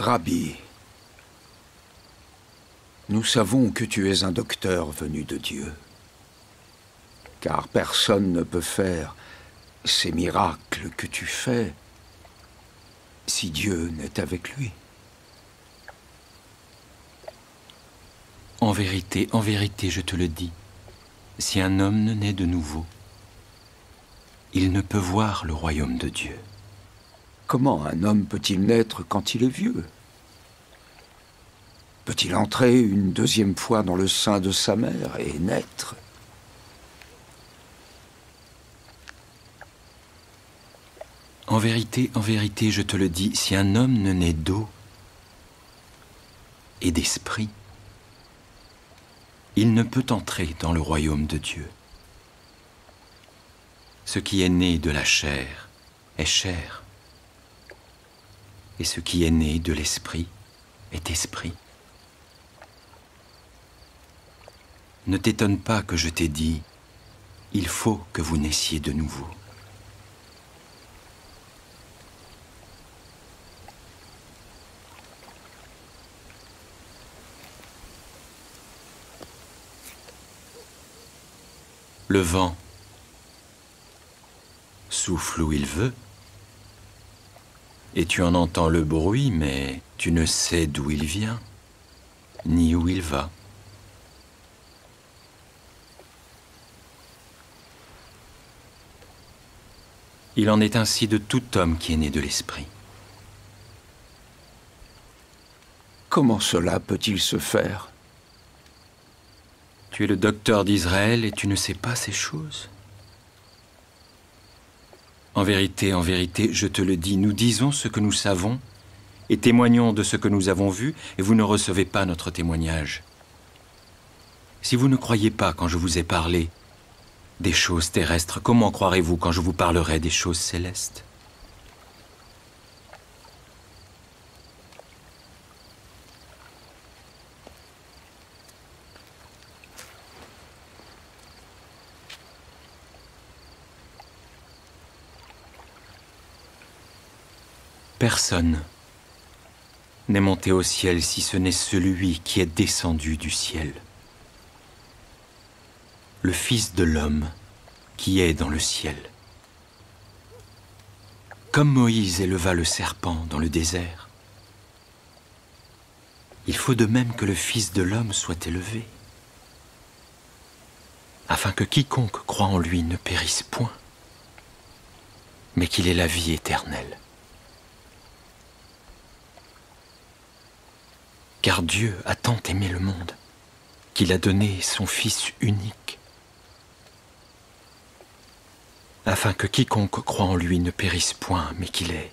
Rabbi, nous savons que tu es un docteur venu de Dieu, car personne ne peut faire ces miracles que tu fais si Dieu n'est avec lui. En vérité, je te le dis, si un homme ne naît de nouveau, il ne peut voir le royaume de Dieu. Comment un homme peut-il naître quand il est vieux? Peut-il entrer une deuxième fois dans le sein de sa mère et naître? En vérité, je te le dis, si un homme ne naît d'eau et d'esprit, il ne peut entrer dans le royaume de Dieu. Ce qui est né de la chair est chair, et ce qui est né de l'esprit est esprit. Ne t'étonne pas que je t'ai dit, il faut que vous naissiez de nouveau. Le vent souffle où il veut, et tu en entends le bruit, mais tu ne sais d'où il vient, ni où il va. Il en est ainsi de tout homme qui est né de l'esprit. Comment cela peut-il se faire? Tu es le docteur d'Israël et tu ne sais pas ces choses. En vérité, je te le dis, nous disons ce que nous savons et témoignons de ce que nous avons vu, et vous ne recevez pas notre témoignage. Si vous ne croyez pas quand je vous ai parlé des choses terrestres, comment croirez-vous quand je vous parlerai des choses célestes? Personne n'est monté au ciel si ce n'est celui qui est descendu du ciel, le Fils de l'homme qui est dans le ciel. Comme Moïse éleva le serpent dans le désert, il faut de même que le Fils de l'homme soit élevé, afin que quiconque croit en lui ne périsse point, mais qu'il ait la vie éternelle. Car Dieu a tant aimé le monde qu'il a donné son Fils unique, afin que quiconque croit en lui ne périsse point, mais qu'il ait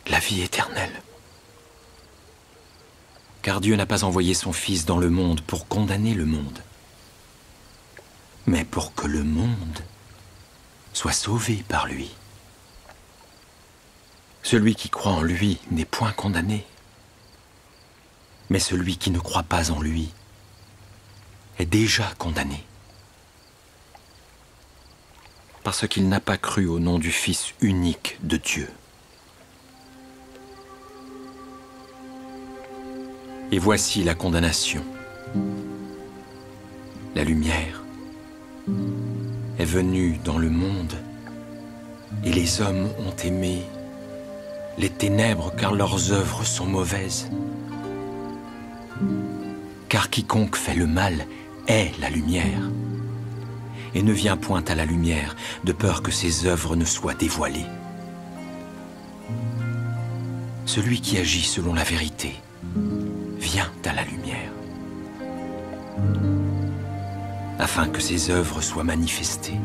la vie éternelle. Car Dieu n'a pas envoyé son Fils dans le monde pour condamner le monde, mais pour que le monde soit sauvé par lui. Celui qui croit en lui n'est point condamné, mais celui qui ne croit pas en lui est déjà condamné, parce qu'il n'a pas cru au nom du Fils unique de Dieu. Et voici la condamnation. La lumière est venue dans le monde, et les hommes ont aimé les ténèbres car leurs œuvres sont mauvaises. Car quiconque fait le mal est la lumière, et ne vient point à la lumière, de peur que ses œuvres ne soient dévoilées. Celui qui agit selon la vérité vient à la lumière, afin que ses œuvres soient manifestées,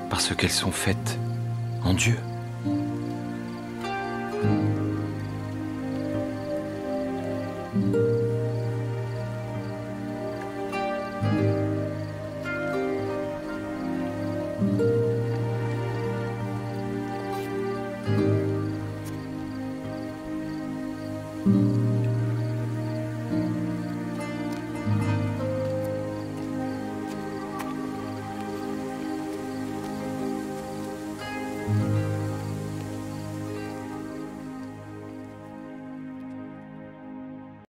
parce qu'elles sont faites en Dieu.